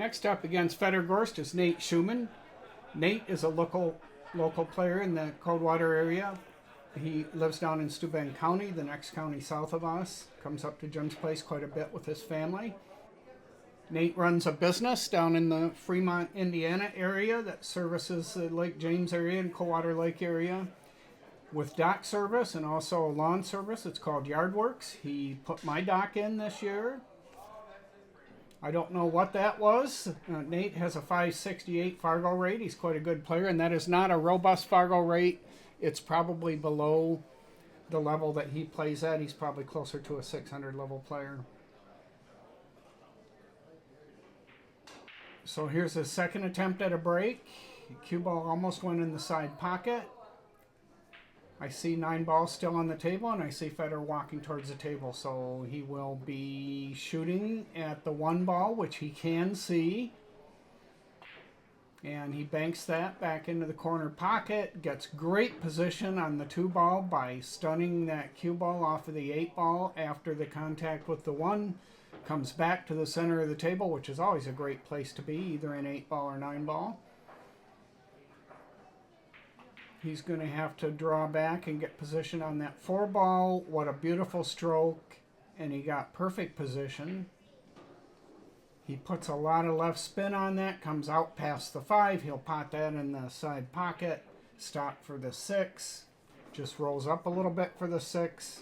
Next up against Fedor Gorst is Nate Scheumann. Nate is a local player in the Coldwater area. He lives down in Steuben County, the next county south of us. Comes up to Jim's place quite a bit with his family. Nate runs a business down in the Fremont, Indiana area that services the Lake James area and Coldwater Lake area with dock service and also a lawn service. It's called Yard Works. He put my dock in this year. I don't know what that was. Nate has a 568 Fargo rate. He's quite a good player, and that is not a robust Fargo rate. It's probably below the level that he plays at. He's probably closer to a 600 level player. So here's his second attempt at a break. Cue ball almost went in the side pocket. I see 9 balls still on the table, and I see Fedor walking towards the table. So he will be shooting at the 1 ball, which he can see. And he banks that back into the corner pocket. Gets great position on the 2 ball by stunning that cue ball off of the 8 ball after the contact with the 1. Comes back to the center of the table, which is always a great place to be, either in 8 ball or 9 ball. He's going to have to draw back and get position on that 4 ball. What a beautiful stroke. And he got perfect position. He puts a lot of left spin on that. Comes out past the 5. He'll pot that in the side pocket. Stop for the 6. Just rolls up a little bit for the 6.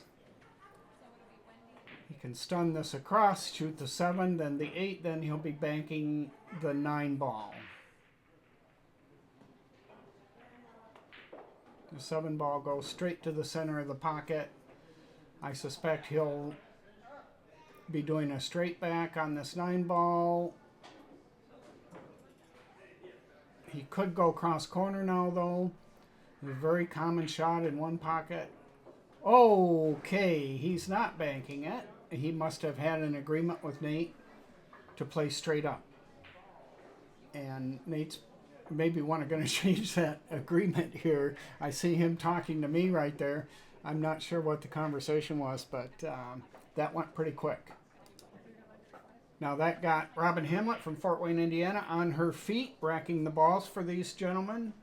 He can stun this across, shoot the 7, then the 8. Then he'll be banking the 9 ball. The 7 ball goes straight to the center of the pocket. I suspect he'll be doing a straight back on this 9 ball. He could go cross corner now, though. A very common shot in 1 pocket. Okay, he's not banking it. He must have had an agreement with Nate to play straight up. And Nate's maybe going to change that agreement here. I see him talking to me right there. I'm not sure what the conversation was, but that went pretty quick. Now that got Robin Hamlet from Fort Wayne, Indiana on her feet, racking the balls for these gentlemen.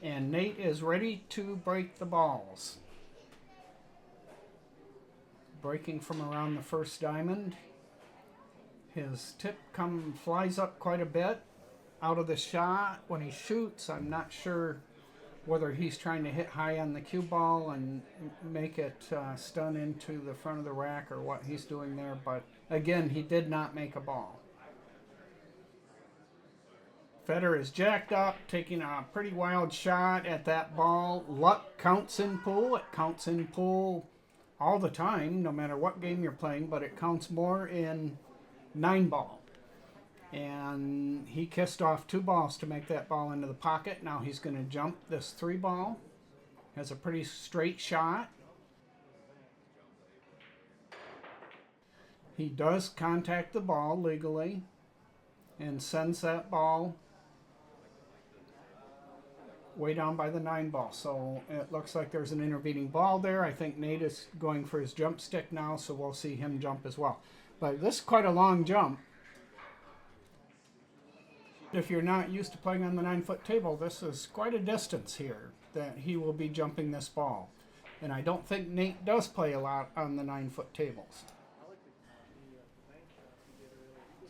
And Nate is ready to break the balls. Breaking from around the first diamond. His tip flies up quite a bit out of the shot when he shoots. I'm not sure whether he's trying to hit high on the cue ball and make it stun into the front of the rack or what he's doing there. But again, he did not make a ball. Fedor is jacked up, taking a pretty wild shot at that ball. Luck counts in pool. It counts in pool all the time, no matter what game you're playing, but it counts more in 9 ball. And he kissed off 2 balls to make that ball into the pocket. Now he's going to jump this 3 ball. Has a pretty straight shot. He does contact the ball legally and sends that ball way down by the 9 ball. So it looks like there's an intervening ball there. I think Nate is going for his jump stick now, so we'll see him jump as well. But this is quite a long jump. If you're not used to playing on the 9-foot table, this is quite a distance here that he will be jumping this ball. And I don't think Nate does play a lot on the 9-foot tables.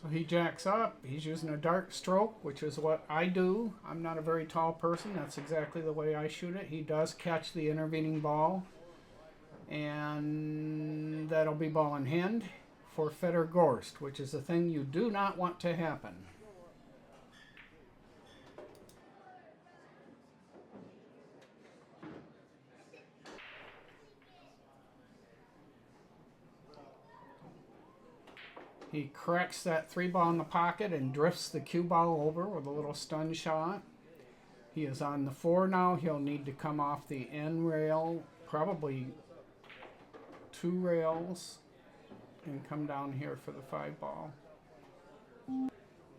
So he jacks up. He's using a dart stroke, which is what I do. I'm not a very tall person. That's exactly the way I shoot it. He does catch the intervening ball. And that'll be ball in hand for Fedor Gorst, which is a thing you do not want to happen. He cracks that 3 ball in the pocket and drifts the cue ball over with a little stun shot. He is on the 4 now. He'll need to come off the end rail, probably 2 rails, and come down here for the 5 ball.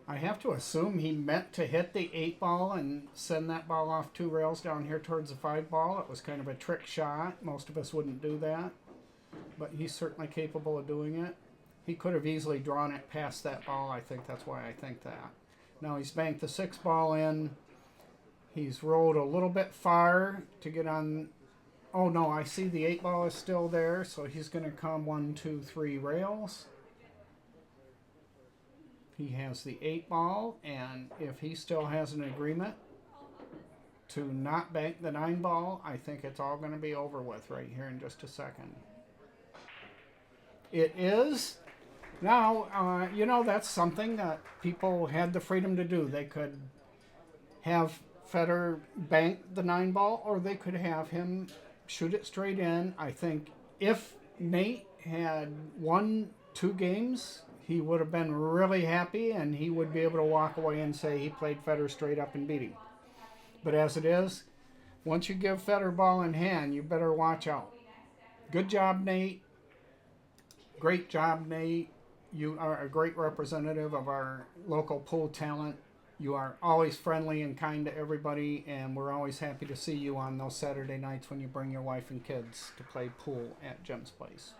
I have to assume he meant to hit the 8 ball and send that ball off 2 rails down here towards the 5 ball. It was kind of a trick shot. Most of us wouldn't do that. but he's certainly capable of doing it. He could have easily drawn it past that ball. I think that's why I think that. Now he's banked the 6 ball in. He's rolled a little bit far to get on. Oh no, I see the 8 ball is still there, so he's going to come 1, 2, 3 rails. He has the 8 ball, and if he still has an agreement to not bank the 9 ball, I think it's all going to be over with right here in just a second. It is. Now, that's something that people had the freedom to do. They could have Fedor bank the 9 ball, or they could have him shoot it straight in. I think if Nate had won 2 games, he would have been really happy, and he would be able to walk away and say he played Fedor straight up and beat him. But as it is, once you give Fedor ball in hand, you better watch out. Good job, Nate. Great job, Nate. You are a great representative of our local pool talent. You are always friendly and kind to everybody, and we're always happy to see you on those Saturday nights when you bring your wife and kids to play pool at Jim's place.